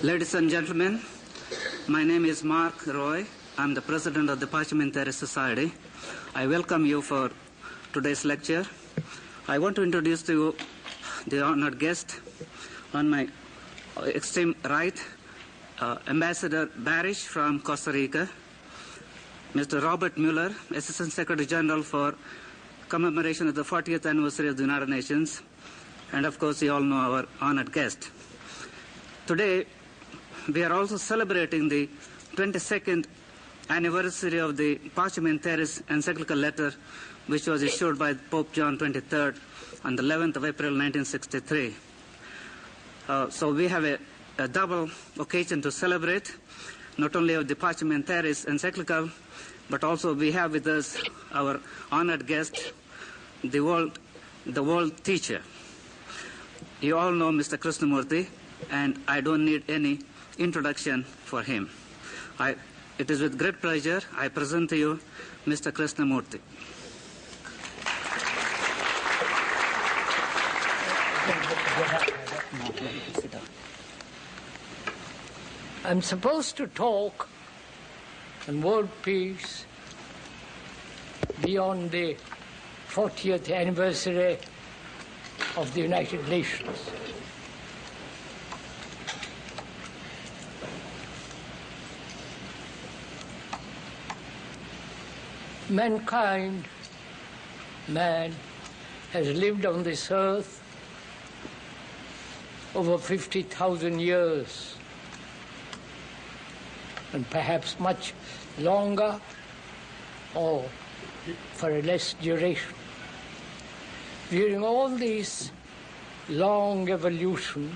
Ladies and gentlemen, my name is Mark Roy. I'm the president of the Parliamentary Society. I welcome you for today's lecture. I want to introduce to you the honored guest on my extreme right, Ambassador Barish from Costa Rica, Mr. Robert Mueller, Assistant Secretary General for commemoration of the 40th anniversary of the United Nations, and of course you all know our honored guest. Today, we are also celebrating the 22nd anniversary of the Parliamentary's encyclical letter, which was issued by Pope John XXIII on the 11th of April 1963. So we have a double occasion to celebrate, not only of the Parliamentary's encyclical, but also we have with us our honored guest, the world teacher. You all know Mr. Krishnamurti, and I don't need any introduction for him. It is with great pleasure I present to you Mr. Krishnamurti. I'm supposed to talk on world peace beyond the 40th anniversary of the United Nations. Mankind, man, has lived on this earth over 50,000 years, and perhaps much longer or for a less duration. During all this long evolution,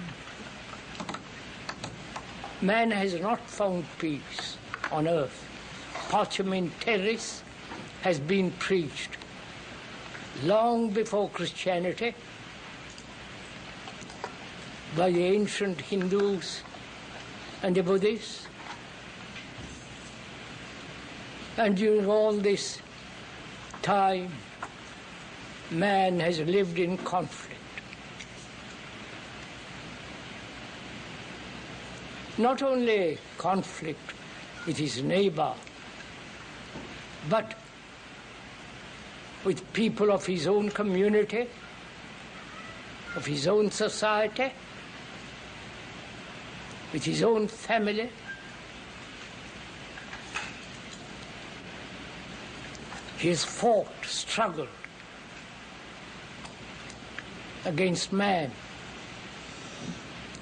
man has not found peace on earth. Parliamentarism has been preached long before Christianity by the ancient Hindus and the Buddhists. And during all this time, man has lived in conflict. Not only conflict with his neighbor, but with people of his own community, of his own society, with his own family. He has fought, struggled against man.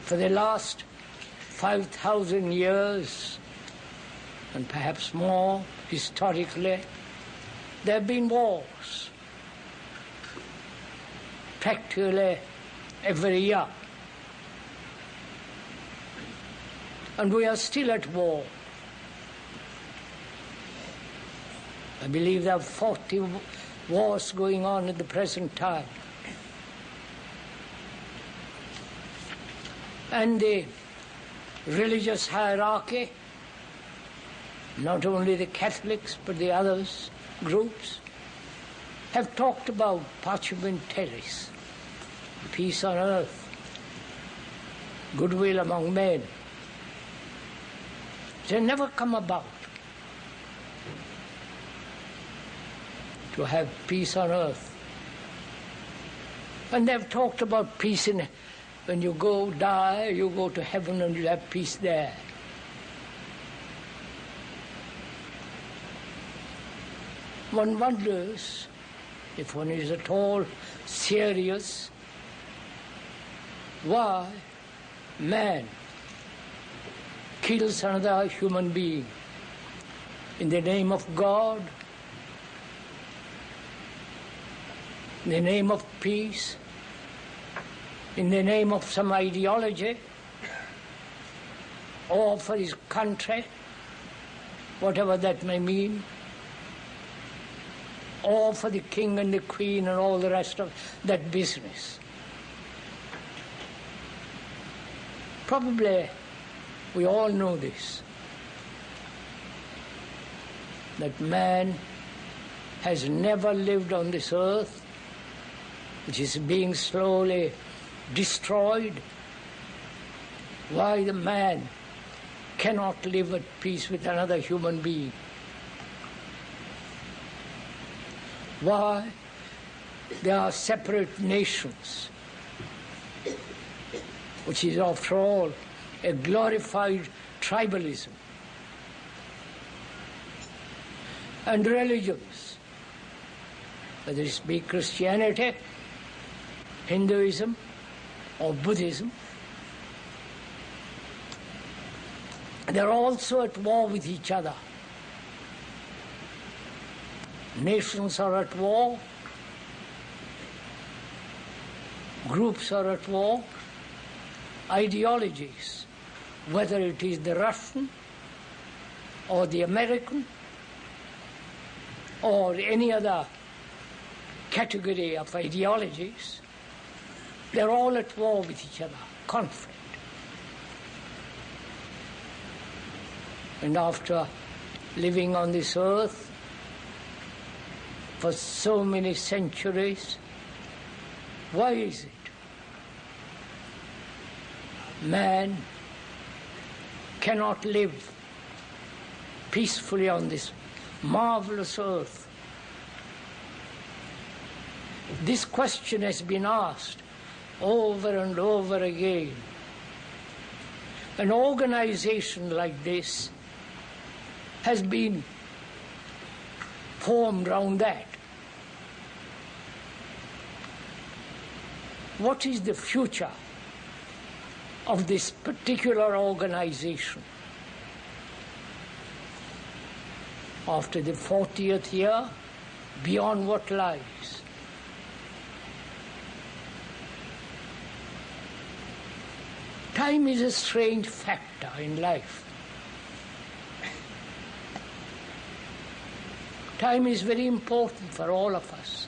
For the last 5,000 years, and perhaps more historically, there have been wars, practically every year. And we are still at war. I believe there are 40 wars going on at the present time. And the religious hierarchy, not only the Catholics but the others, groups, have talked about parliamentarism, peace on earth, goodwill among men. They never come about to have peace on earth. And they've talked about peace in, when you die, you go to heaven and you have peace there. One wonders if one is at all serious why man kills another human being in the name of God, in the name of peace, in the name of some ideology, or for his country, whatever that may mean, or for the king and the queen and all the rest of that business. Probably we all know this, that man has never lived on this earth, which is being slowly destroyed, why the man cannot live at peace with another human being. Why there are separate nations, which is after all a glorified tribalism, and religions, whether it be Christianity, Hinduism, or Buddhism, they're also at war with each other. Nations are at war, groups are at war, ideologies, whether it is the Russian or the American or any other category of ideologies, they're all at war with each other, conflict. And after living on this earth for so many centuries, why is it man cannot live peacefully on this marvelous earth? This question has been asked over and over again. An organization like this has been formed around that. What is the future of this particular organization? After the 40th year, beyond what lies? Time is a strange factor in life. Time is very important for all of us.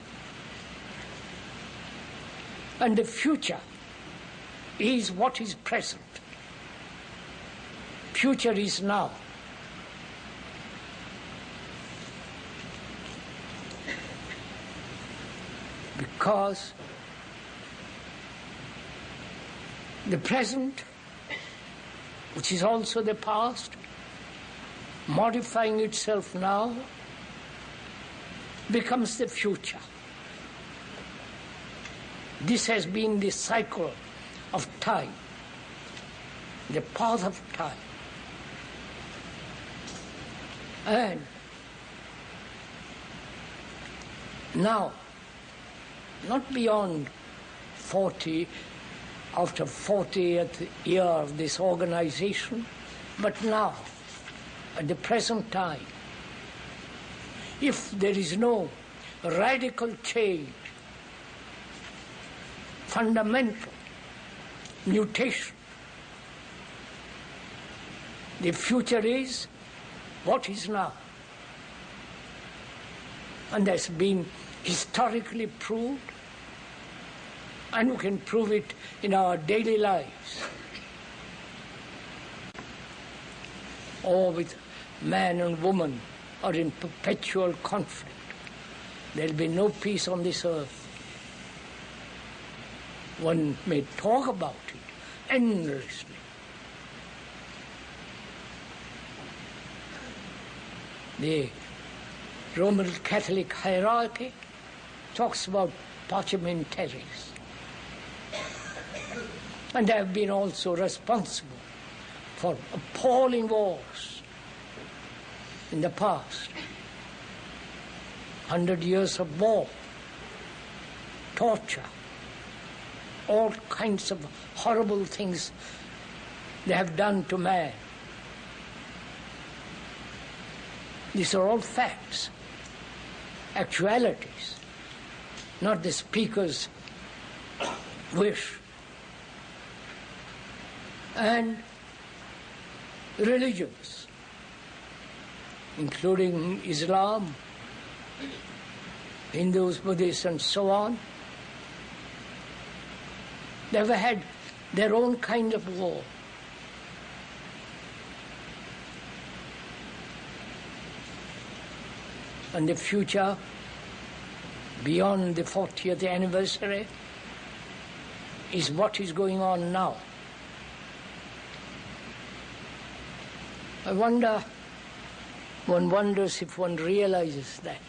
And the future is what is present. Future is now. Because the present, which is also the past, modifying itself now, becomes the future. This has been the cycle of time, the path of time. And now, not beyond 40, after 40th year of this organization, but now, at the present time, if there is no radical change, fundamental mutation, the future is what is now. And that's been historically proved, and we can prove it in our daily lives. Or with man and woman are in perpetual conflict. There'll be no peace on this earth. One may talk about it endlessly. The Roman Catholic hierarchy talks about pacem terris. And they have been also responsible for appalling wars in the past. 100 years of war, torture, all kinds of horrible things they have done to man. These are all facts, actualities, not the speaker's wish. And religions, including Islam, Hindus, Buddhists, and so on, they've had their own kind of war. And the future, beyond the 40th anniversary, is what is going on now. One wonders if one realizes that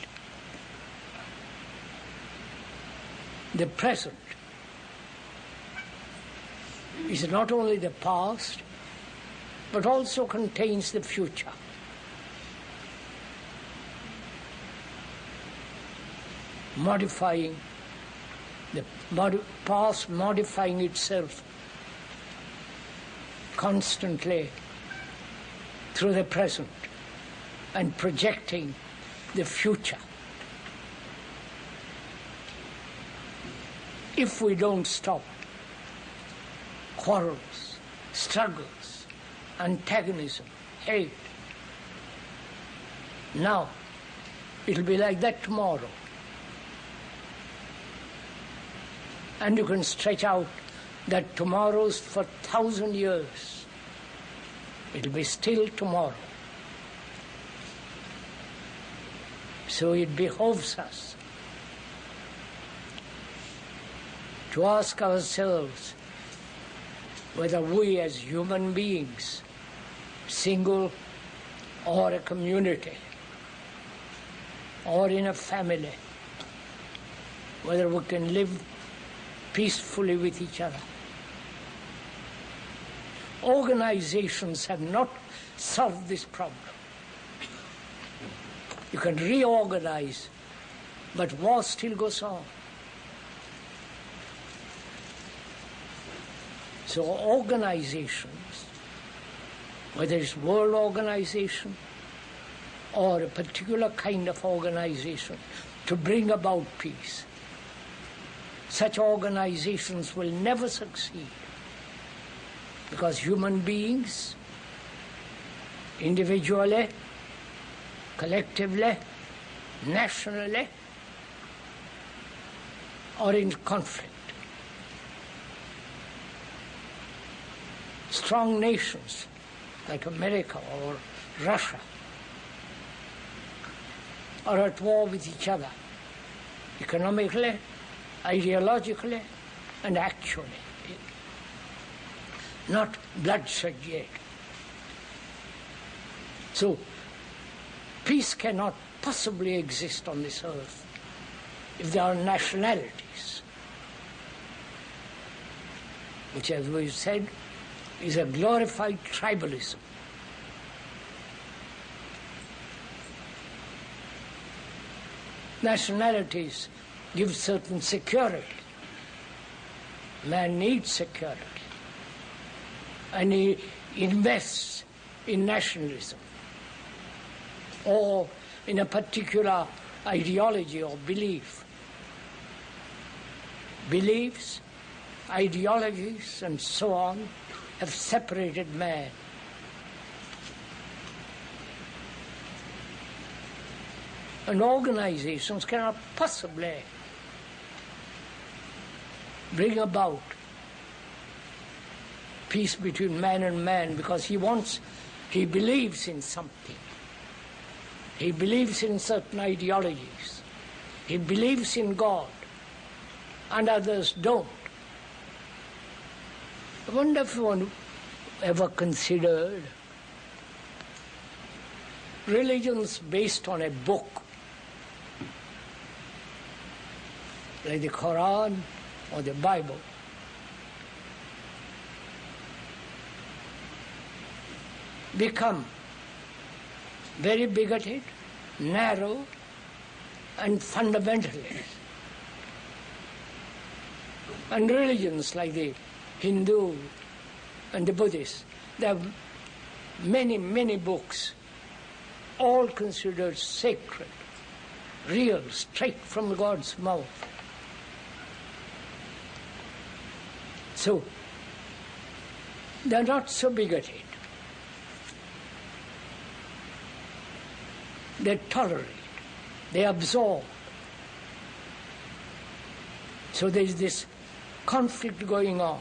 the present is not only the past, but also contains the future. Modifying the past, modifying itself constantly through the present and projecting the future. If we don't stop quarrels, struggles, antagonism, hate, now it'll be like that tomorrow. And you can stretch out that tomorrows for 1,000 years. It'll be still tomorrow. So it behoves us to ask ourselves whether we as human beings, single or a community, or in a family, whether we can live peacefully with each other. Organizations have not solved this problem. You can reorganize, but war still goes on. So organizations, whether it's world organization or a particular kind of organization to bring about peace, such organizations will never succeed because human beings, individually, collectively, nationally, are in conflict. Strong nations like America or Russia are at war with each other, economically, ideologically, and actually. Not bloodshed yet. So, peace cannot possibly exist on this earth if there are nationalities, which, as we've said, is a glorified tribalism. Nationalities give certain security. Man needs security. And he invests in nationalism or in a particular ideology or belief. Beliefs, ideologies, and so on have separated man. And organizations cannot possibly bring about peace between man and man because he believes in something. He believes in certain ideologies. He believes in God, and others don't. I wonder if one ever considered religions based on a book, like the Quran or the Bible. Become very bigoted, narrow, and fundamentalist. And religions like the Hindu and the Buddhist, there are many, many books, all considered sacred, real, straight from God's mouth. So, they're not so bigoted. They tolerate, they absorb. So there is this conflict going on.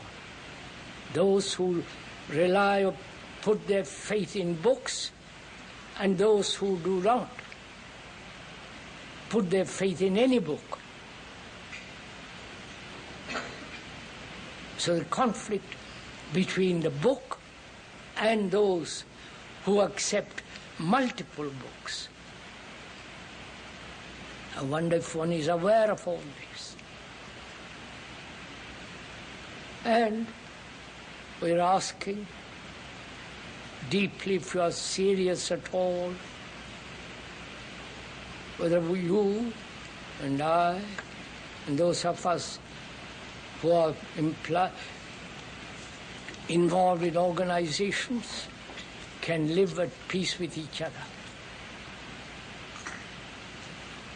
Those who rely or put their faith in books and those who do not put their faith in any book. So the conflict between the book and those who accept multiple books. I wonder if one is aware of all this. And we're asking deeply, if you are serious at all, whether you and I and those of us who are involved in organizations can live at peace with each other.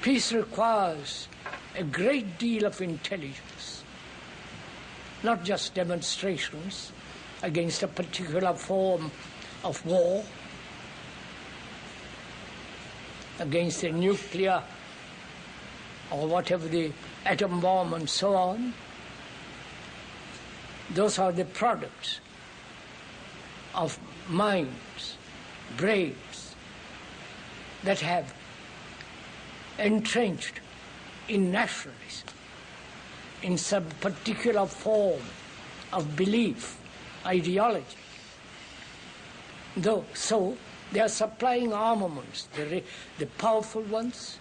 Peace requires a great deal of intelligence, not just demonstrations against a particular form of war, against the nuclear or whatever, the atom bomb and so on. Those are the products of minds, brains that have entrenched in nationalism, in some particular form of belief, ideology. So they are supplying armaments, the powerful ones,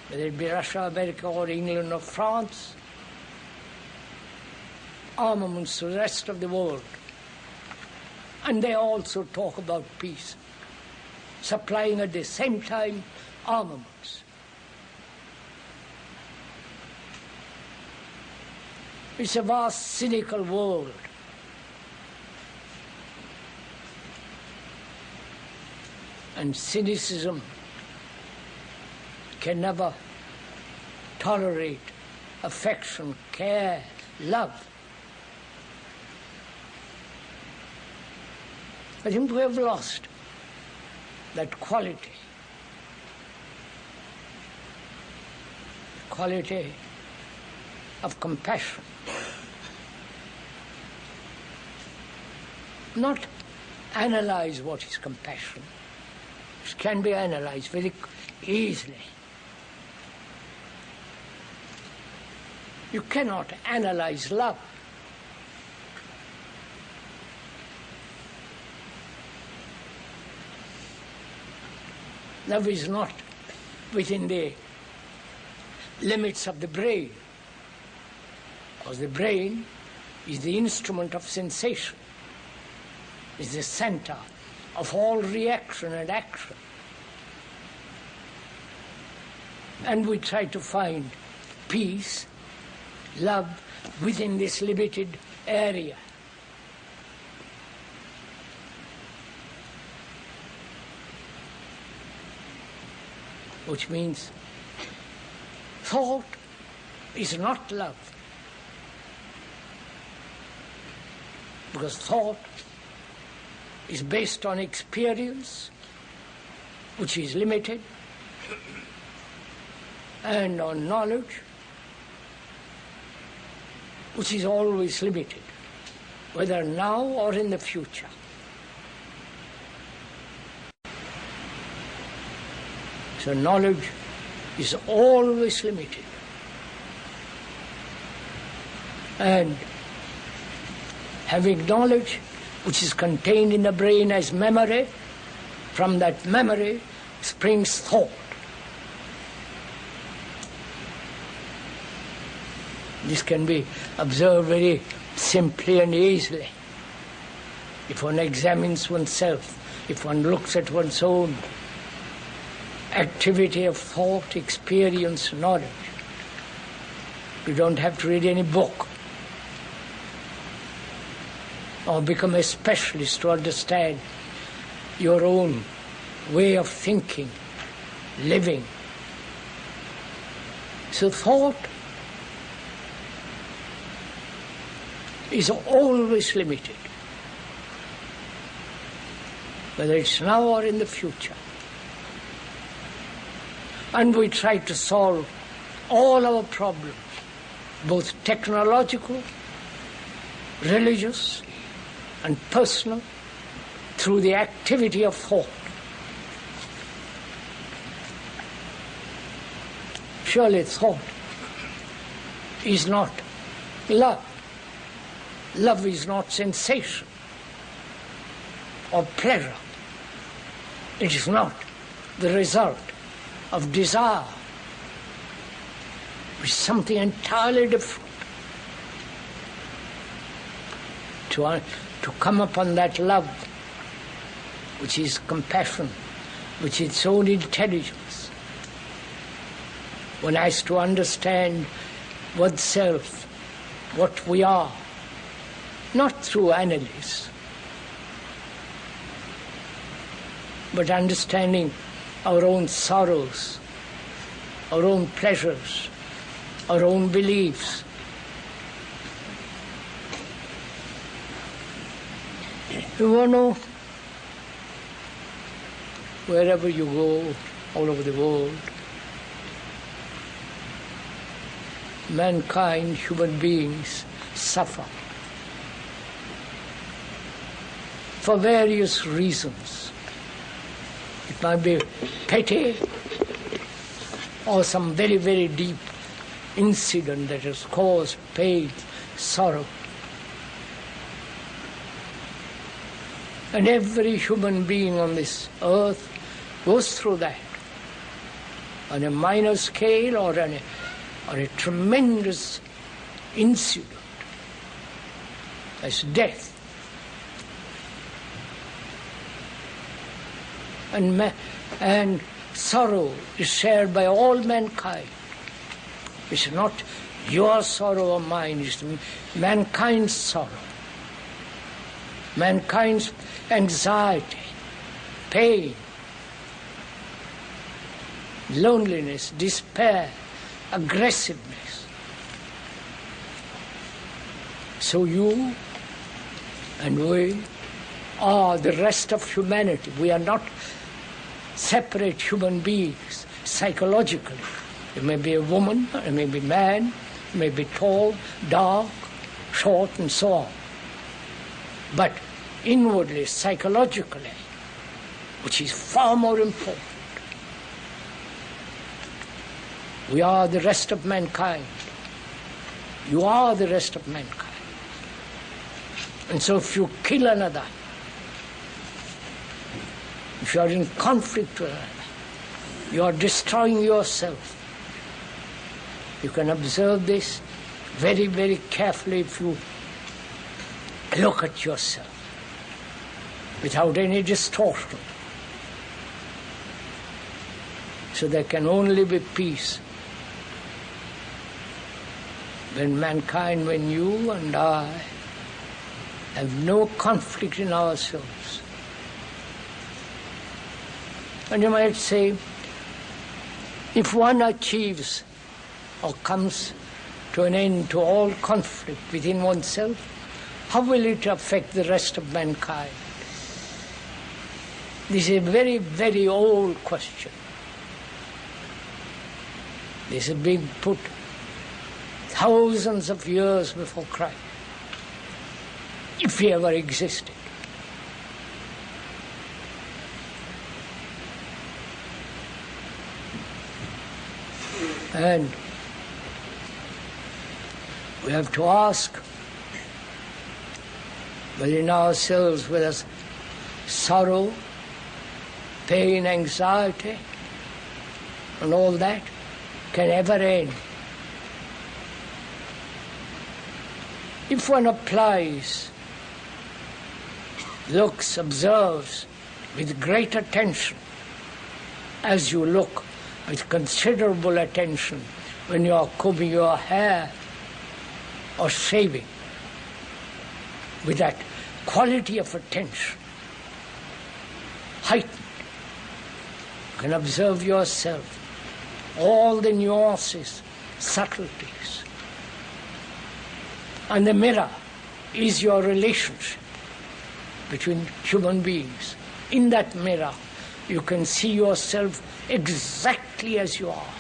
whether it be Russia, America, or England, or France, armaments to the rest of the world. And they also talk about peace, supplying at the same time armaments. It's a vast, cynical world. And cynicism can never tolerate affection, care, love. I think we have lost that quality of compassion. Not analyze what is compassion. It can be analyzed very easily. You cannot analyze love. Love is not within the limits of the brain, because the brain is the instrument of sensation, is the center of all reaction and action. And we try to find peace, love within this limited area. Which means thought is not love. Because thought is based on experience, which is limited, and on knowledge, which is always limited, whether now or in the future. So knowledge is always limited. And having knowledge, which is contained in the brain as memory, from that memory springs thought. This can be observed very simply and easily. If one examines oneself, if one looks at one's own activity of thought, experience, knowledge, you don't have to read any book or become a specialist to understand your own way of thinking, living. So thought is always limited, whether it's now or in the future. And we try to solve all our problems, both technological, religious, and personal, through the activity of thought. Surely thought is not love. Love is not sensation or pleasure It is not the result of desire. It is something entirely different. To come upon that love, which is compassion, which is its own intelligence. One has to understand oneself, what we are, not through analysis, but understanding our own sorrows, our own pleasures, our own beliefs. You want to know, wherever you go, all over the world, mankind, human beings, suffer for various reasons. It might be petty or some very, very deep incident that has caused pain, sorrow. And every human being on this earth goes through that on a minor scale or on a tremendous incident as death. And sorrow is shared by all mankind. It's not your sorrow or mine, it's mankind's sorrow. Mankind's anxiety, pain, loneliness, despair, aggressiveness. So you and we are the rest of humanity. We are not separate human beings psychologically. You may be a woman, you may be a man, you may be tall, dark, short, and so on. But inwardly, psychologically, which is far more important, we are the rest of mankind. You are the rest of mankind. And so if you kill another, if you are in conflict with another, you are destroying yourself. You can observe this very, very carefully if you look at yourself without any distortion. So there can only be peace when mankind, when you and I have no conflict in ourselves. And you might say, if one achieves or comes to an end to all conflict within oneself, how will it affect the rest of mankind? This is a very, very old question. This has been put thousands of years before Christ, if he ever existed. And we have to ask within ourselves whether sorrow, pain, anxiety, and all that can ever end. If one applies, looks, observes with great attention, as you look with considerable attention when you are combing your hair or shaving, with that quality of attention heightened, you can observe yourself, all the nuances, subtleties. And the mirror is your relationship between human beings. In that mirror, you can see yourself exactly as you are.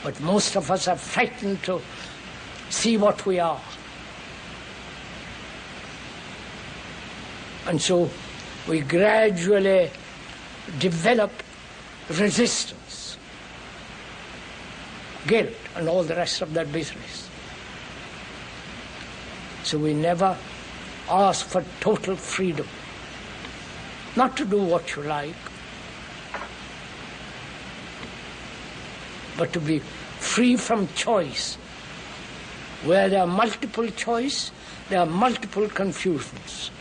But most of us are frightened to see what we are. And so we gradually develop resistance, guilt, and all the rest of that business. So we never ask for total freedom. not to do what you like, but to be free from choice. Where there are multiple choice, there are multiple confusions.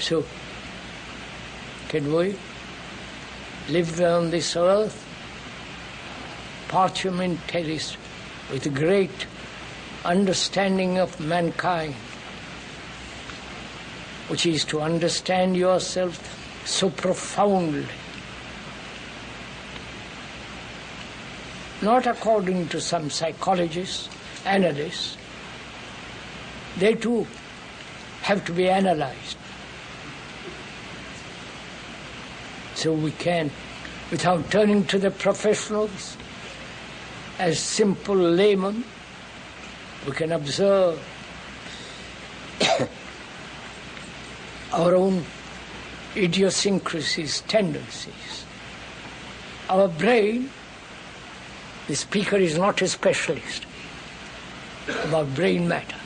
So, can we live on this earth, parchment terrace, with a great understanding of mankind, which is to understand yourself so profoundly, not according to some psychologists, analysts. They too have to be analyzed. So we can, without turning to the professionals, as simple laymen, we can observe our own idiosyncrasies, tendencies. Our brain, the speaker is not a specialist about brain matter.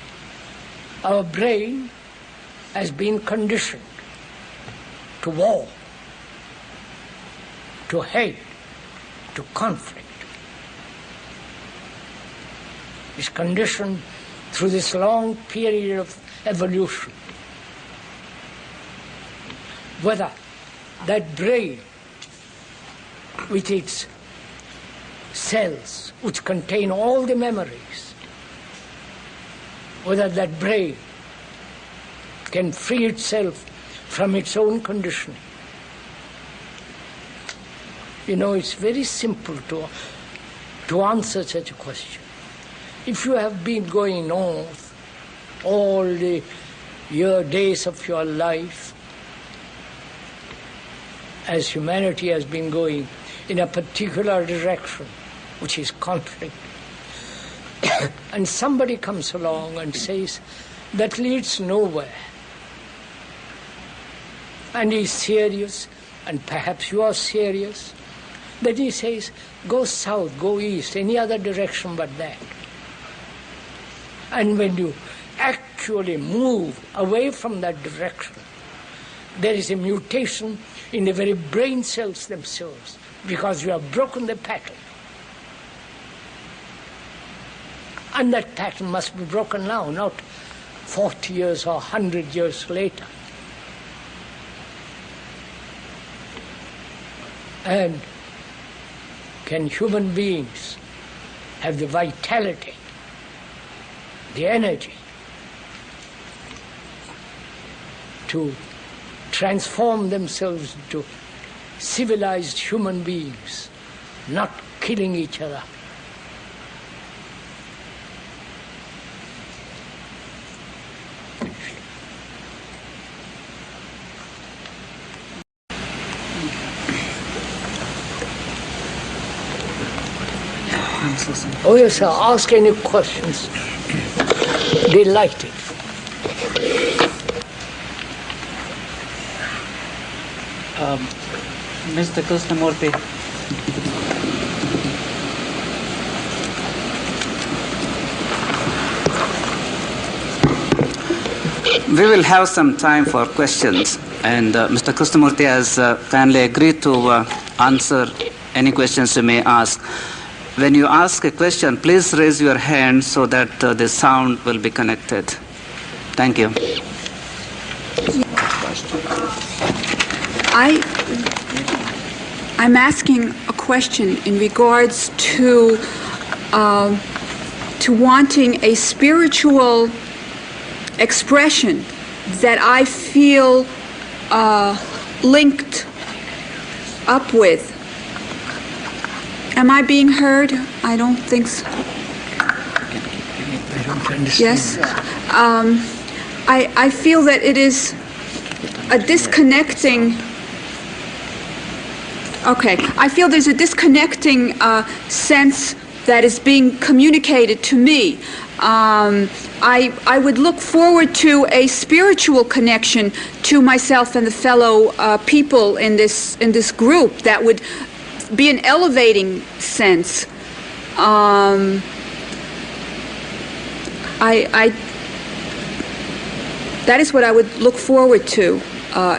Our brain has been conditioned to war, to hate, to conflict. It's conditioned through this long period of evolution. Whether that brain, with its cells which contain all the memories, whether that brain can free itself from its own conditioning. You know, it's very simple to answer such a question. If you have been going north all the days of your life, as humanity has been going in a particular direction, which is conflict, and somebody comes along and says, that leads nowhere, and he's serious, and perhaps you are serious, then he says, go south, go east, any other direction but that. And when you actually move away from that direction, there is a mutation in the very brain cells themselves, because you have broken the pattern. And that pattern must be broken now, not 40 years or 100 years later. And can human beings have the vitality, the energy to transform themselves into civilized human beings, not killing each other? Oh yes, sir. Ask any questions. Delighted. Mr. Krishnamurti, we will have some time for questions, and Mr. Krishnamurti has kindly agreed to answer any questions you may ask. When you ask a question, please raise your hand so that the sound will be connected. Thank you. I'm asking a question in regards to wanting a spiritual expression that I feel linked up with. Am I being heard? I don't think so. I don't understand. Yes. I feel that it is a disconnecting. Okay. I feel there's a disconnecting sense that is being communicated to me. I would look forward to a spiritual connection to myself and the fellow people in this group that would be an elevating sense. that is what I would look forward to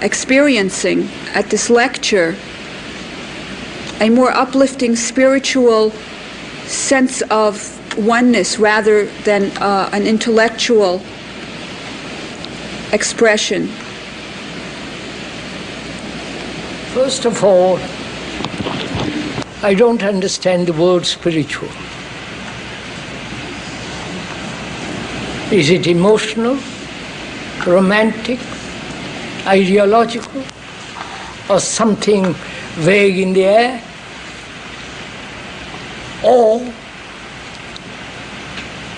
experiencing at this lecture, a more uplifting spiritual sense of oneness rather than an intellectual expression. First of all, I don't understand the word spiritual. Is it emotional, romantic, ideological, or something vague in the air? Or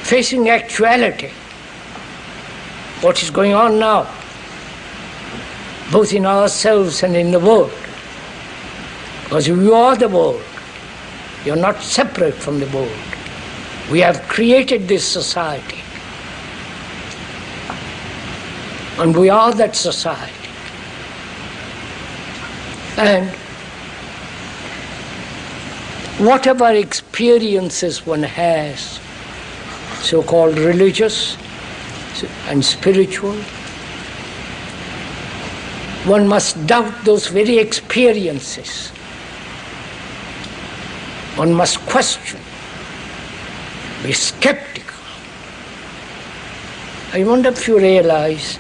facing actuality, what is going on now, both in ourselves and in the world? Because you are the world. You're not separate from the world. We have created this society. And we are that society. And whatever experiences one has, so-called religious and spiritual, one must doubt those very experiences. One must question, be skeptical. I wonder if you realize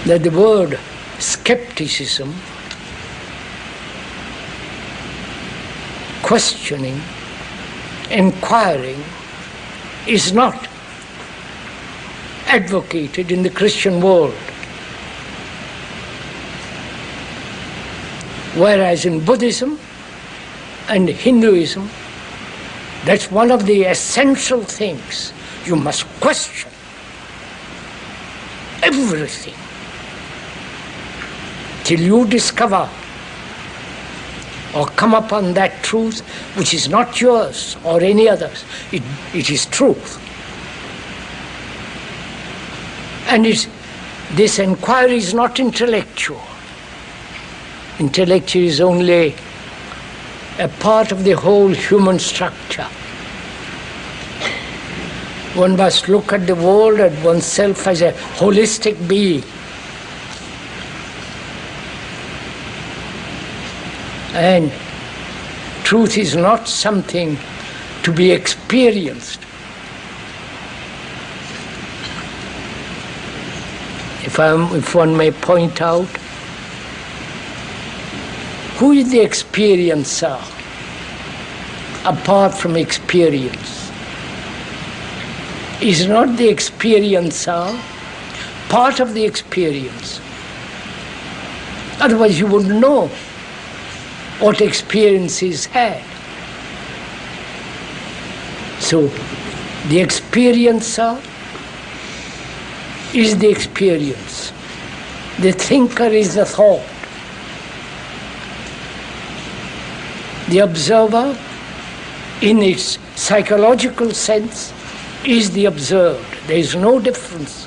that the word skepticism, questioning, inquiring, is not advocated in the Christian world. Whereas in Buddhism and Hinduism, that's one of the essential things. You must question everything till you discover or come upon that truth which is not yours or any other's. It is truth. And this inquiry is not intellectual. Intellect is only a part of the whole human structure. One must look at the world and oneself as a holistic being. And truth is not something to be experienced. If one may point out, who is the experiencer apart from experience? Is not the experiencer part of the experience? Otherwise you wouldn't know what experiences had. So the experiencer is the experience. The thinker is the thought. The observer, in its psychological sense, is the observed. There is no difference.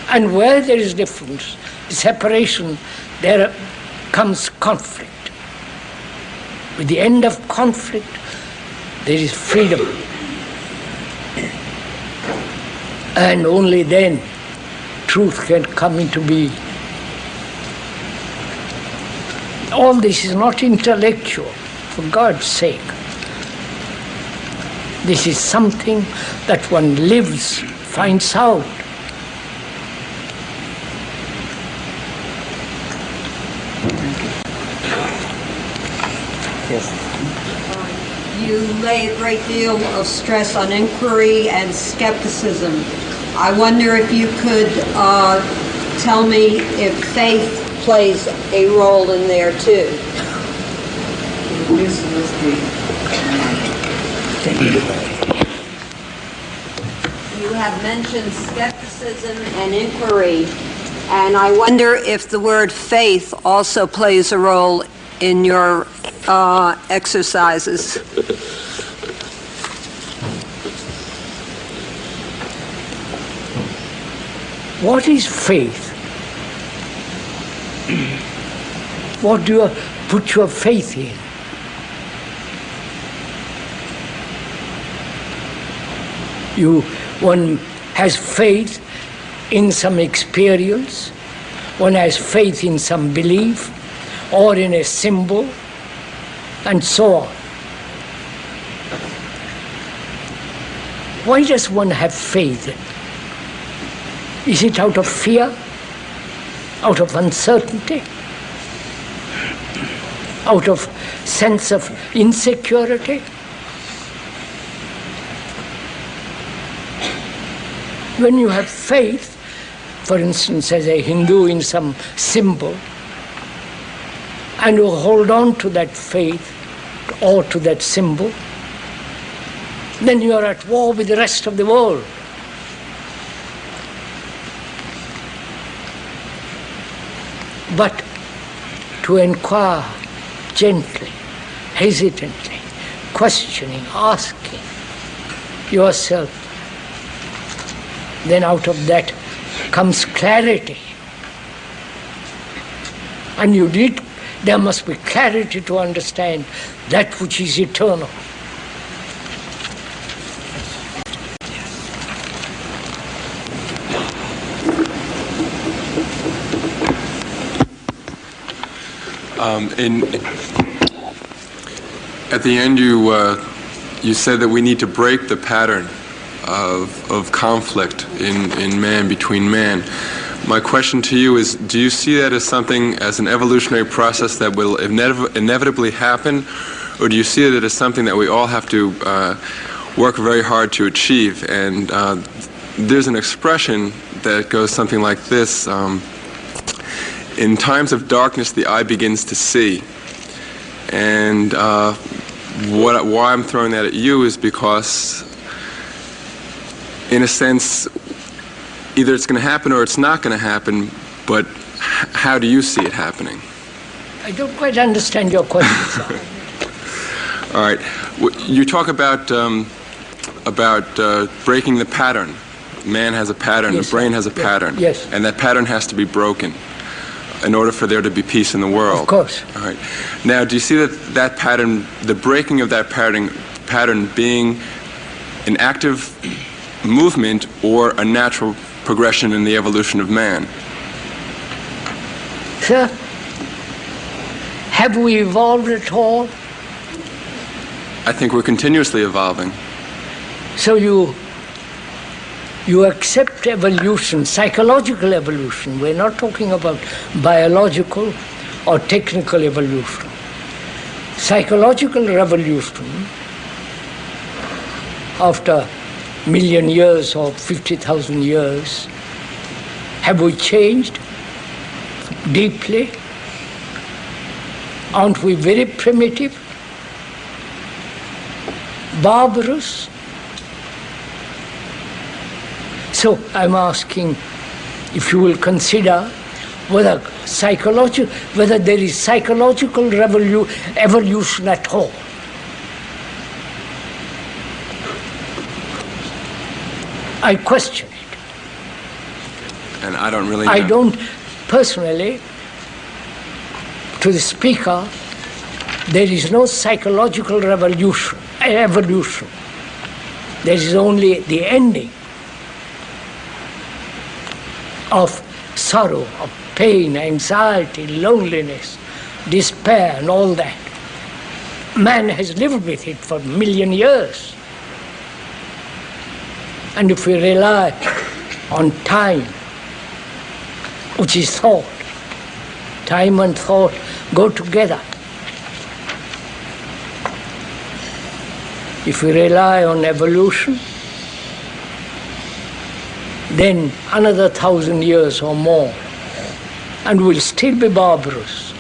And where there is difference, separation, there comes conflict. With the end of conflict, there is freedom. And only then truth can come into being. All this is not intellectual, for God's sake. This is something that one lives, finds out. Yes. You lay a great deal of stress on inquiry and skepticism. I wonder if you could tell me if faith plays a role in there too. You have mentioned skepticism and inquiry, and I wonder if the word faith also plays a role in your exercises. What is faith? What do you put your faith in? One has faith in some experience, one has faith in some belief, or in a symbol, and so on. Why does one have faith? Is it out of fear? Out of uncertainty? Out of sense of insecurity? When you have faith, for instance, as a Hindu in some symbol, and you hold on to that faith or to that symbol, then you are at war with the rest of the world. But to inquire gently, hesitantly, questioning, asking yourself, then out of that comes clarity. And there must be clarity to understand that which is eternal. At the end, you said that we need to break the pattern of conflict in man, between man. My question to you is, do you see that as something, as an evolutionary process that will inevitably happen, or do you see it as something that we all have to work very hard to achieve? And there's an expression that goes something like this: in times of darkness, the eye begins to see. And why I'm throwing that at you is because, in a sense, either it's going to happen or it's not going to happen, but how do you see it happening? I don't quite understand your question, sir. All right. You talk about breaking the pattern. Man has a pattern, Yes, the brain sir. has a pattern. Yes. And that pattern has to be broken in order for there to be peace in the world. Of course. All right. Now, do you see that pattern, the breaking of that pattern being an active movement or a natural progression in the evolution of man? Sir, have we evolved at all? I think we're continuously evolving. So you accept evolution, psychological evolution. We're not talking about biological or technical evolution. Psychological revolution, after a million years or 50,000 years, have we changed deeply? Aren't we very primitive, barbarous? So I'm asking if you will consider whether there is psychological evolution at all. I question it. And I don't really know. I don't personally, to the speaker, there is no psychological evolution. There is only the ending of sorrow, of pain, anxiety, loneliness, despair, and all that. Man has lived with it for a million years. And if we rely on time, which is thought, time and thought go together. If we rely on evolution, then another 1,000 years or more, and we'll still be barbarous.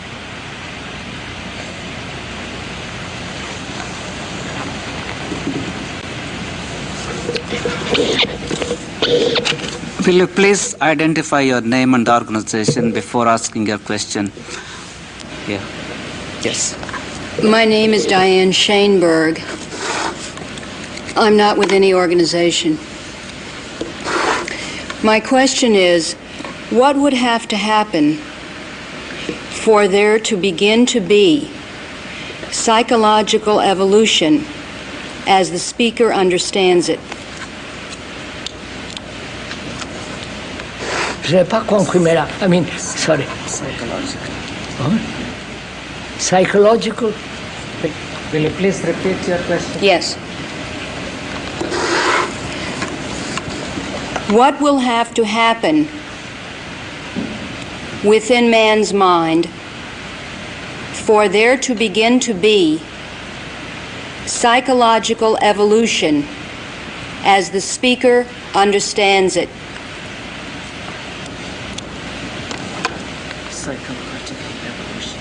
Will you please identify your name and organization before asking your question? Yeah. Yes. My name is Diane Shaneberg. I'm not with any organization. My question is, what would have to happen for there to begin to be psychological evolution as the speaker understands it? Je n'ai pas compris, mais là, I mean, sorry. Psychological. Psychological? Will you please repeat your question? Yes. What will have to happen within man's mind for there to begin to be psychological evolution as the speaker understands it? Psychological evolution.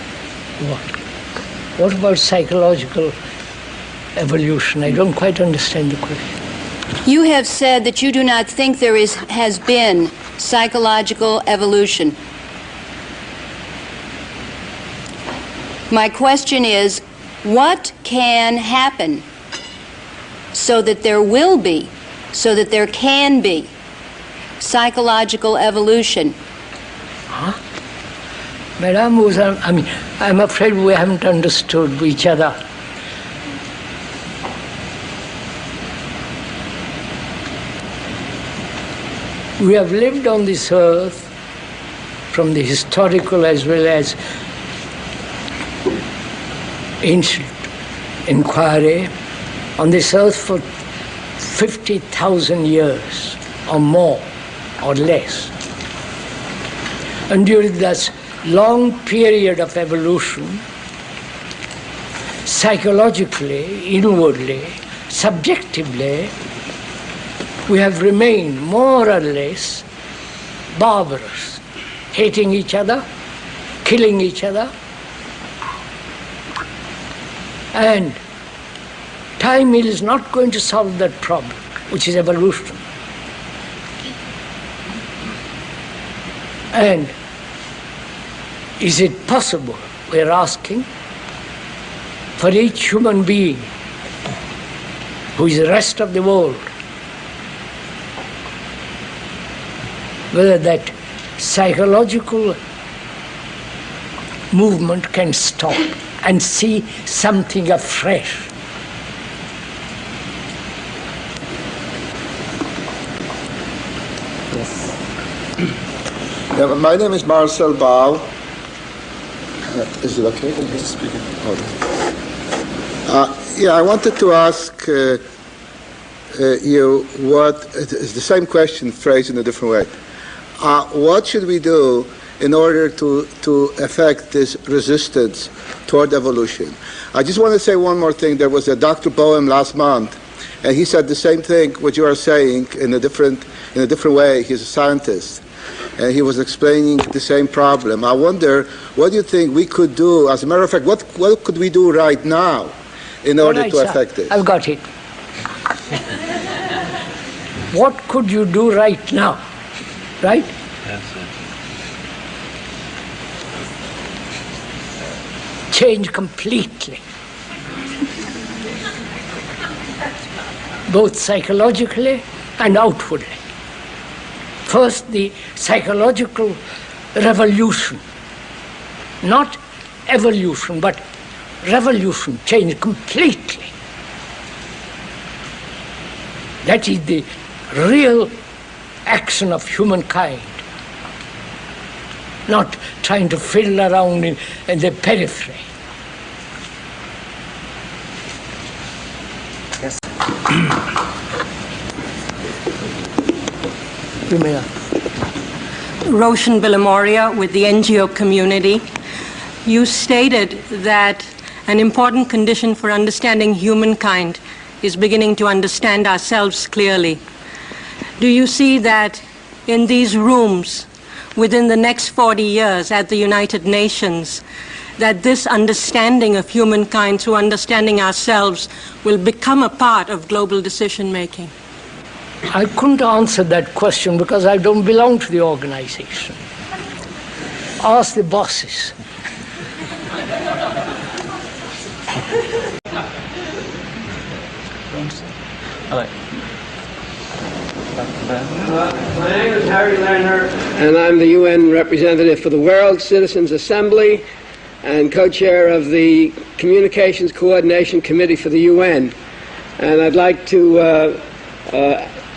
What about psychological evolution? I don't quite understand the question. You have said that you do not think there has been psychological evolution. My question is, what can happen so that there will be, so that there can be psychological evolution? Madam, I'm afraid we haven't understood each other. We have lived on this earth from the historical as well as ancient inquiry on this earth for 50,000 years or more or less. And during this long period of evolution, psychologically, inwardly, subjectively, we have remained more or less barbarous, hating each other, killing each other. And time is not going to solve that problem, which is evolution. And is it possible, we're asking, for each human being who is the rest of the world, whether that psychological movement can stop and see something afresh? Yeah, my name is Marcel Baal. Is it okay? Speaking. Yeah, I wanted to ask you what is the same question phrased in a different way. What should we do in order to affect this resistance toward evolution? I just want to say one more thing. There was a Dr. Boehm last month, and he said the same thing what you are saying in a different way. He's a scientist, and he was explaining the same problem. I wonder, what do you think we could do? As a matter of fact, what could we do right now in order to affect this? I've got it. What could you do right now? Right? Yes, sir. Change completely. Both psychologically and outwardly. First, the psychological revolution. Not evolution, but revolution, change completely. That is the real action of humankind. Not trying to fiddle around in the periphery. Yes. You may Roshan Villamoria with the NGO community. You stated that an important condition for understanding humankind is beginning to understand ourselves clearly. Do you see that in these rooms, within the next 40 years at the United Nations, that this understanding of humankind through understanding ourselves will become a part of global decision-making? I couldn't answer that question because I don't belong to the organization. Ask the bosses. My name is Harry Lerner, and I'm the UN representative for the World Citizens Assembly and co-chair of the Communications Coordination Committee for the UN. And I'd like to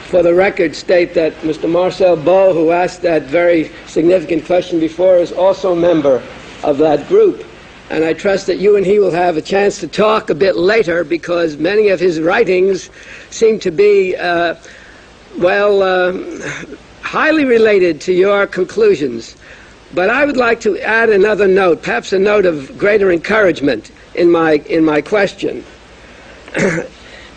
for the record, state that Mr. Marcel Beau, who asked that very significant question before, is also a member of that group. And I trust that you and he will have a chance to talk a bit later, because many of his writings seem to be, highly related to your conclusions. But I would like to add another note, perhaps a note of greater encouragement in my question.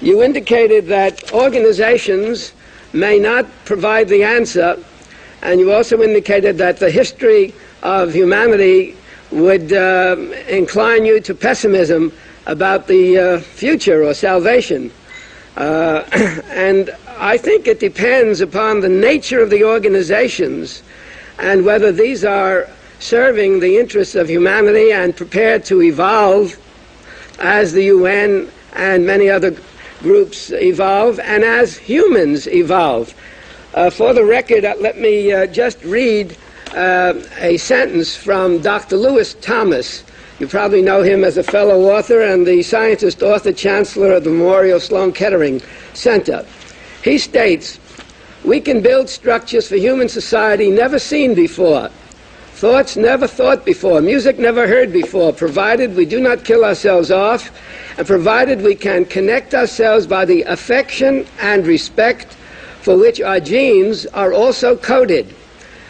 You indicated that organizations may not provide the answer, and you also indicated that the history of humanity would incline you to pessimism about the future or salvation. And I think it depends upon the nature of the organizations and whether these are serving the interests of humanity and prepared to evolve as the UN and many other groups evolve and as humans evolve. For the record, let me just read a sentence from Dr. Lewis Thomas. You probably know him as a fellow author and the scientist, author, chancellor of the Memorial Sloan Kettering Center. He states, "We can build structures for human society never seen before, thoughts never thought before, music never heard before, provided we do not kill ourselves off, and provided we can connect ourselves by the affection and respect for which our genes are also coded.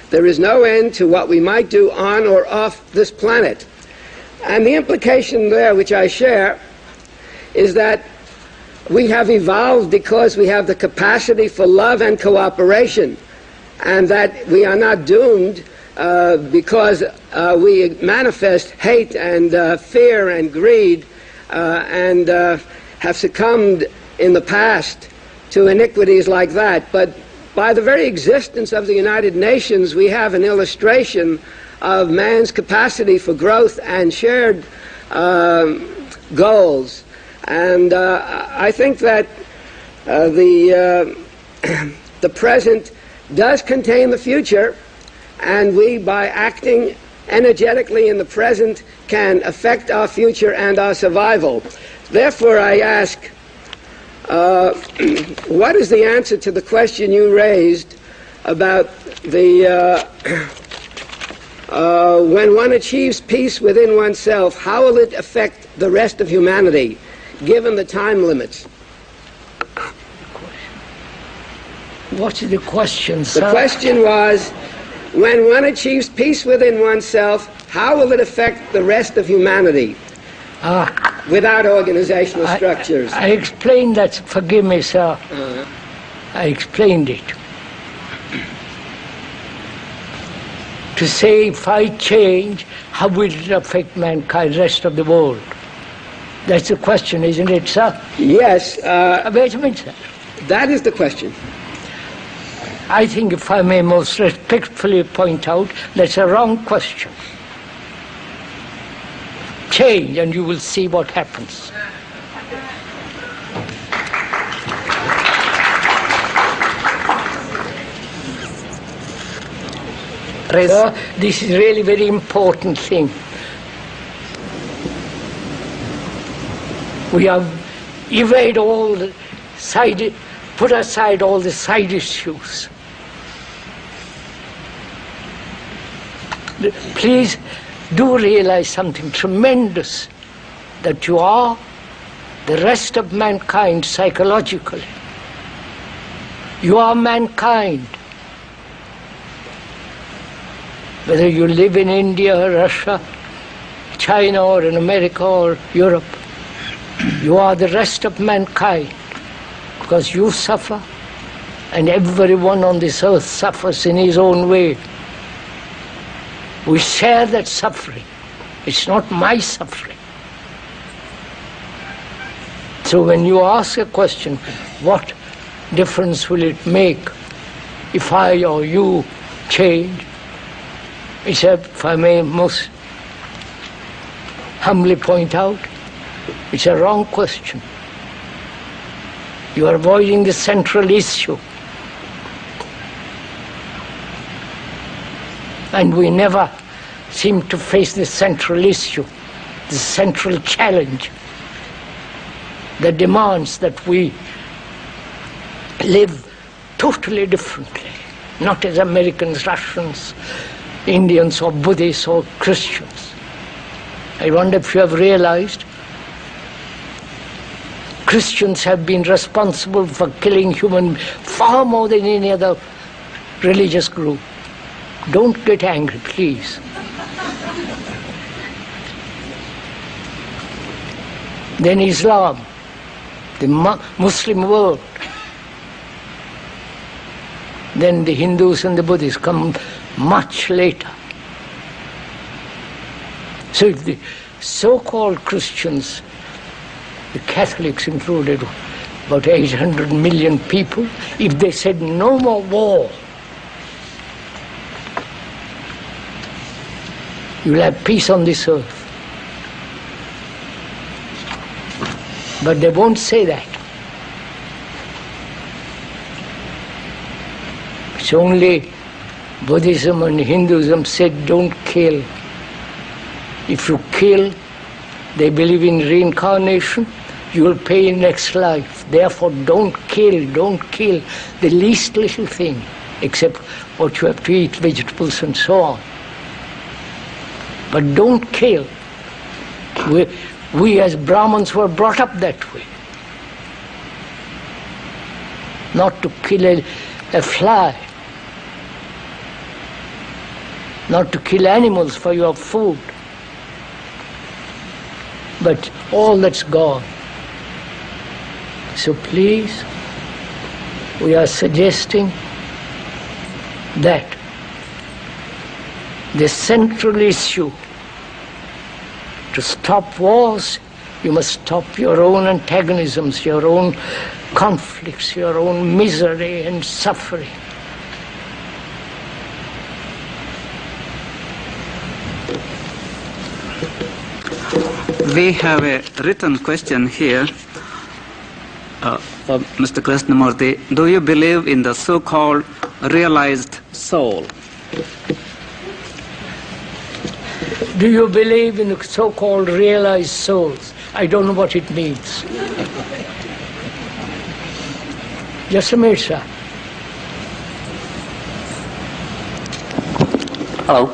There is no end to what we might do on or off this planet." And the implication there, which I share, is that we have evolved because we have the capacity for love and cooperation, and that we are not doomed because we manifest hate and fear and greed and have succumbed in the past to iniquities like that. But by the very existence of the United Nations, we have an illustration of man's capacity for growth and shared goals. And I think that the present does contain the future, and we, by acting energetically in the present, can affect our future and our survival. Therefore, I ask, what is the answer to the question you raised about the when one achieves peace within oneself, how will it affect the rest of humanity, given the time limits? What's the question, sir? The question was, when one achieves peace within oneself, how will it affect the rest of humanity without organizational structures? I explained that. Forgive me, sir. I explained it. To say, if I change, how will it affect mankind, the rest of the world? That's the question, isn't it, sir? Yes. Wait a minute, sir. That is the question. I think, if I may most respectfully point out, that's a wrong question. Change, and you will see what happens. Sir, this is really a very important thing. We have evaded all the put aside all the side issues. Please do realize something tremendous, that you are the rest of mankind psychologically. You are mankind. Whether you live in India, or Russia, China, or in America, or Europe, you are the rest of mankind, because you suffer, and everyone on this earth suffers in his own way. We share that suffering. It's not my suffering. So when you ask a question, what difference will it make if I or you change? Except, if I may most humbly point out, it's a wrong question. You are avoiding the central issue. And we never seem to face the central issue, the central challenge that demands that we live totally differently, not as Americans, Russians, Indians or Buddhists or Christians. I wonder if you have realized Christians have been responsible for killing human far more than any other religious group. Don't get angry, please. Then Islam, the Muslim world. Then the Hindus and the Buddhists come much later. So if the so-called Christians, the Catholics included, about 800 million people, if they said no more war, you will have peace on this earth. But they won't say that. It's only Buddhism and Hinduism said don't kill. If you kill, they believe in reincarnation, you will pay in next life. Therefore don't kill the least little thing, except what you have to eat, vegetables and so on. But don't kill. We as Brahmins were brought up that way. Not to kill a fly. Not to kill animals for your food. But all that's gone. So please, we are suggesting that the central issue to stop wars, you must stop your own antagonisms, your own conflicts, your own misery and suffering. We have a written question here. Mr. Krishnamurti, do you believe in the so-called realized soul? Do you believe in the so-called realized souls? I don't know what it means. Just a minute, sir. Hello.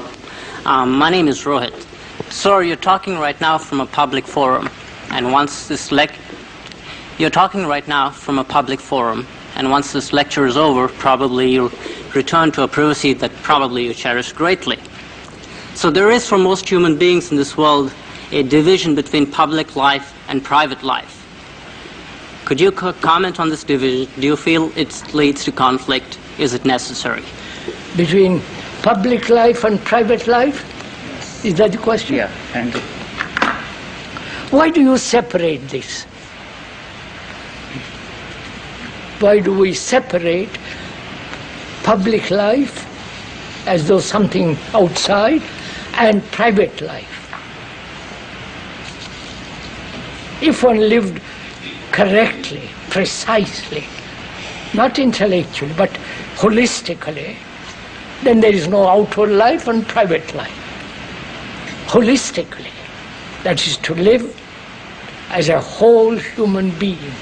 My name is Rohit. Sir, you're talking right now from a public forum, and once this you're talking right now from a public forum, and once this lecture is over, probably you'll return to a privacy that probably you cherish greatly. So there is, for most human beings in this world, a division between public life and private life. Could you comment on this division? Do you feel it leads to conflict? Is it necessary? Between public life and private life? Is that the question? Yeah, thank you. Why do you separate this? Why do we separate public life as though something outside and private life? If one lived correctly, precisely, not intellectually, but holistically, then there is no outward life and private life. Holistically, that is to live as a whole human being,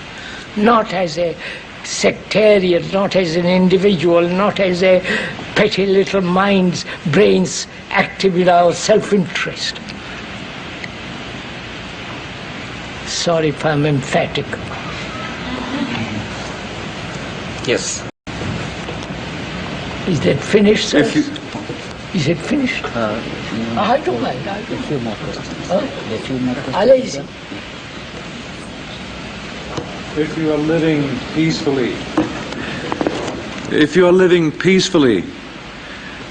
not as a sectarian, not as an individual, not as a petty little minds, brains active in our self-interest. Sorry if I'm emphatic. Yes. Is that finished, sir? Is it finished? I don't mind. A few more questions. A few more questions. Lazy. If you are living peacefully,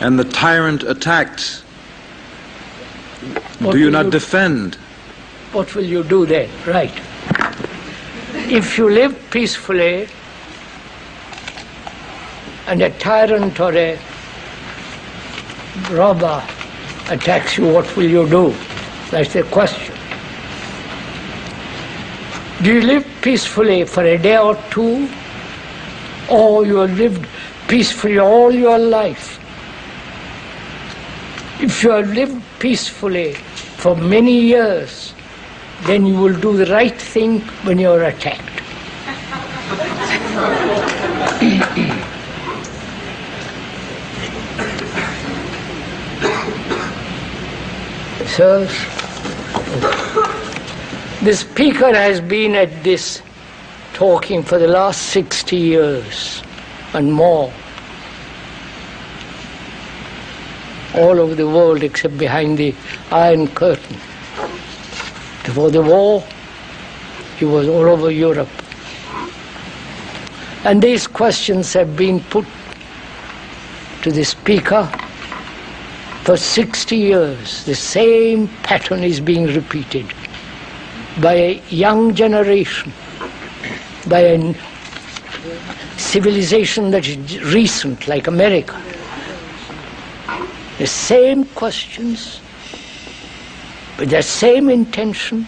and the tyrant attacks, do you not defend? What will you do then? Right. If you live peacefully and a tyrant or a robber attacks you, what will you do? That's the question. Do you live peacefully for a day or two, or you have lived peacefully all your life? If you have lived peacefully for many years, then you will do the right thing when you are attacked. Sirs, the speaker has been at this talking for the last 60 years and more, all over the world except behind the Iron Curtain. Before the war, he was all over Europe. And these questions have been put to the speaker for 60 years. The same pattern is being repeated by a young generation, by a civilization that is recent, like America. The same questions, with the same intention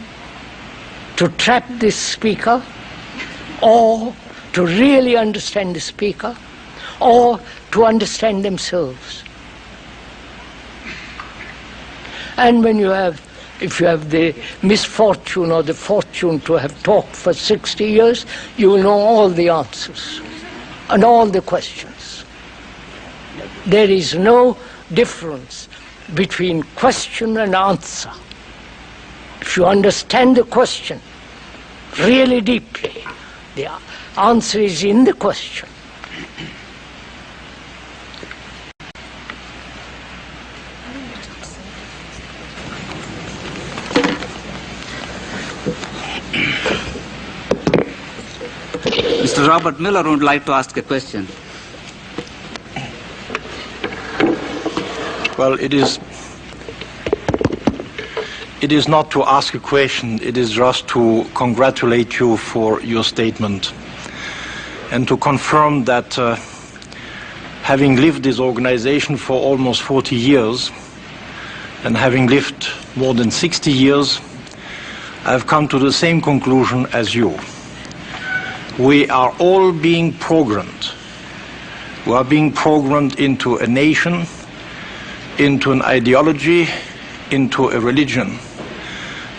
to trap this speaker, or to really understand the speaker, or to understand themselves. And when you have, if you have the misfortune or the fortune to have talked for 60 years, you will know all the answers and all the questions. There is no difference between question and answer. If you understand the question really deeply, the answer is in the question. Mr. Robert Miller would like to ask a question. Well, it is not to ask a question, it is just to congratulate you for your statement and to confirm that having lived this organization for almost 40 years and having lived more than 60 years, I've come to the same conclusion as you. We are all being programmed. We are being programmed into a nation, into an ideology, into a religion.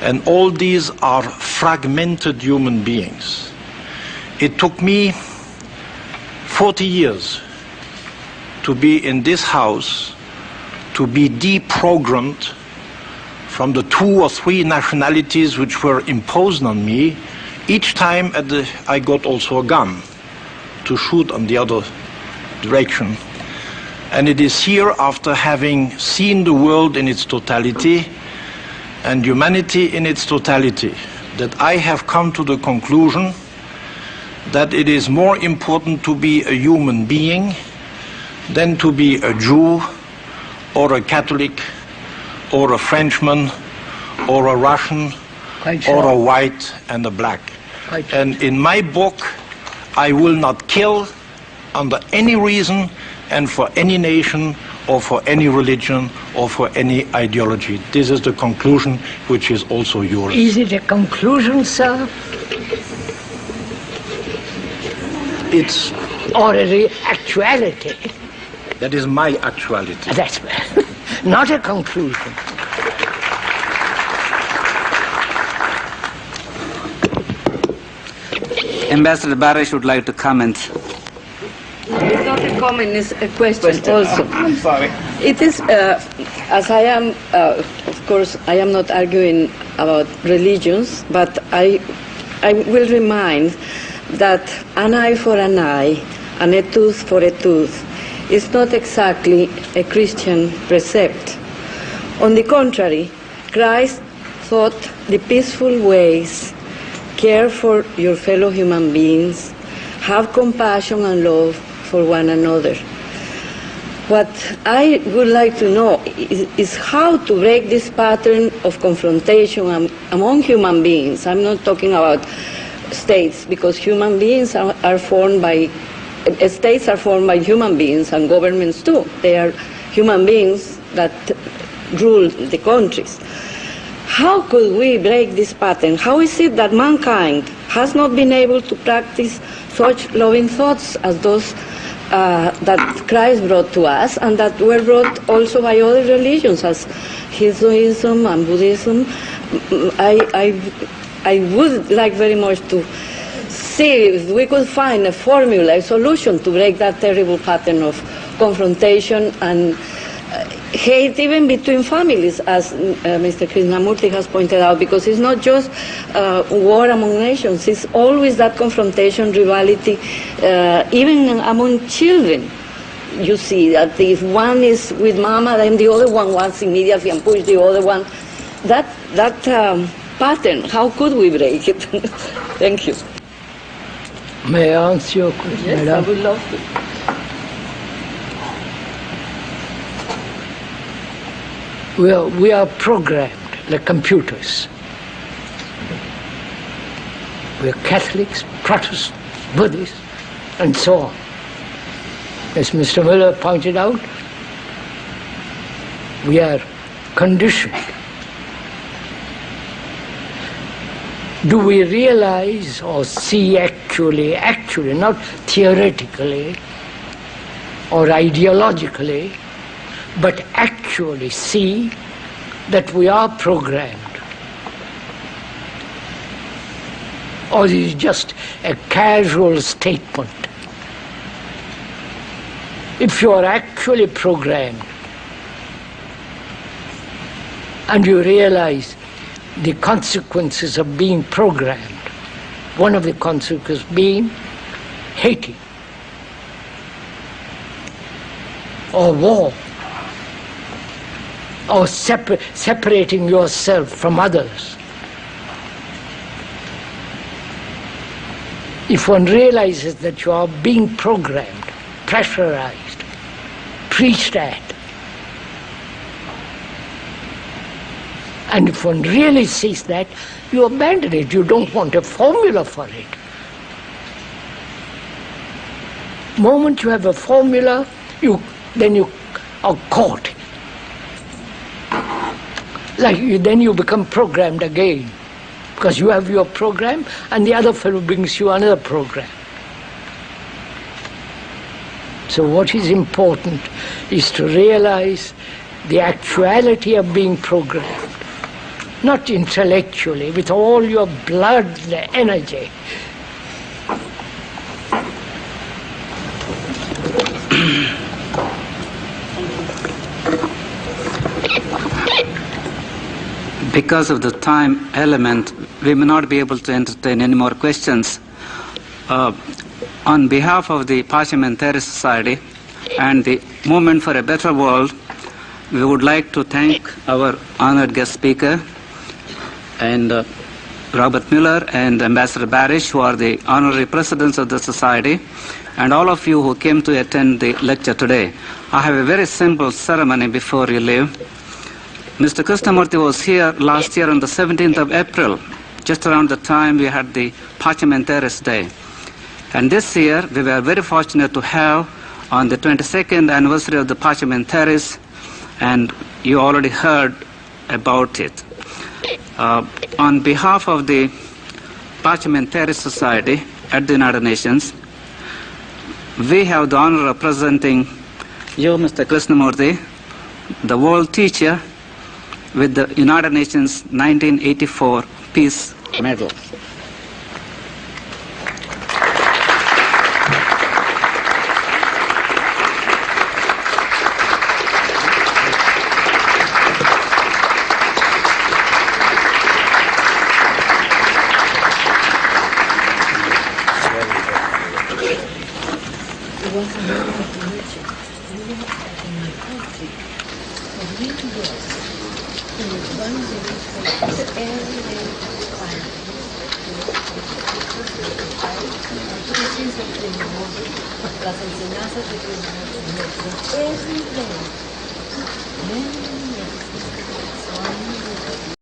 And all these are fragmented human beings. It took me 40 years to be in this house, to be deprogrammed from the 2 or 3 nationalities which were imposed on me. Each time I got also a gun to shoot on the other direction. And it is here, after having seen the world in its totality and humanity in its totality, that I have come to the conclusion that it is more important to be a human being than to be a Jew or a Catholic or a Frenchman or a Russian or a white and a black. And in my book, I will not kill under any reason and for any nation or for any religion or for any ideology. This is the conclusion which is also yours. Is it a conclusion, sir? It's... Or a actuality? That is my actuality. That's not a conclusion. Ambassador Barish would like to comment. It's not a comment, it's a question also. I'm sorry. It is, as I am, of course, I am not arguing about religions, but I will remind that an eye for an eye and a tooth for a tooth is not exactly a Christian precept. On the contrary, Christ thought the peaceful ways: care for your fellow human beings, have compassion and love for one another. What I would like to know is how to break this pattern of confrontation among human beings. I'm not talking about states, because human beings are formed by, states are formed by human beings, and governments too. They are human beings that rule the countries. How could we break this pattern? How is it that mankind has not been able to practice such loving thoughts as those that Christ brought to us, and that were brought also by other religions, as Hinduism and Buddhism? I would like very much to see if we could find a formula, a solution to break that terrible pattern of confrontation and hate even between families, as Mr. Krishnamurti has pointed out, because it's not just war among nations, it's always that confrontation, rivalry, even among children. You see that if one is with mama, then the other one wants immediately and push the other one. That pattern, how could we break it? Thank you. May I answer your question, yes, madam? I would love to. We are programmed like computers. We are Catholics, Protestants, Buddhists, and so on. As Mr. Miller pointed out, we are conditioned. Do we realize or see actually, not theoretically or ideologically, but actually see that we are programmed? Or is it just a casual statement? If you are actually programmed and you realize the consequences of being programmed, one of the consequences being hating or war or separating yourself from others. If one realizes that you are being programmed, pressurized, preached at, and if one really sees that, you abandon it. You don't want a formula for it. The moment you have a formula, then you are caught. Then you become programmed again, because you have your program and the other fellow brings you another program. So what is important is to realize the actuality of being programmed, not intellectually, with all your blood and energy. Because of the time element, we may not be able to entertain any more questions. On behalf of the Parliamentary Society and the Movement for a Better World, we would like to thank our honored guest speaker and Robert Mueller and Ambassador Barish, who are the honorary presidents of the Society, and all of you who came to attend the lecture today. I have a very simple ceremony before you leave. Mr. Krishnamurti was here last year on the 17th of April, just around the time we had the Parliamentaries Day. And this year, we were very fortunate to have on the 22nd anniversary of the Parliamentaries, and you already heard about it. On behalf of the Parliamentary Society at the United Nations, we have the honor of presenting you, Mr. Krishnamurti, the world teacher, with the United Nations 1984 Peace Medal. Las enseñanzas de Krishnamurti es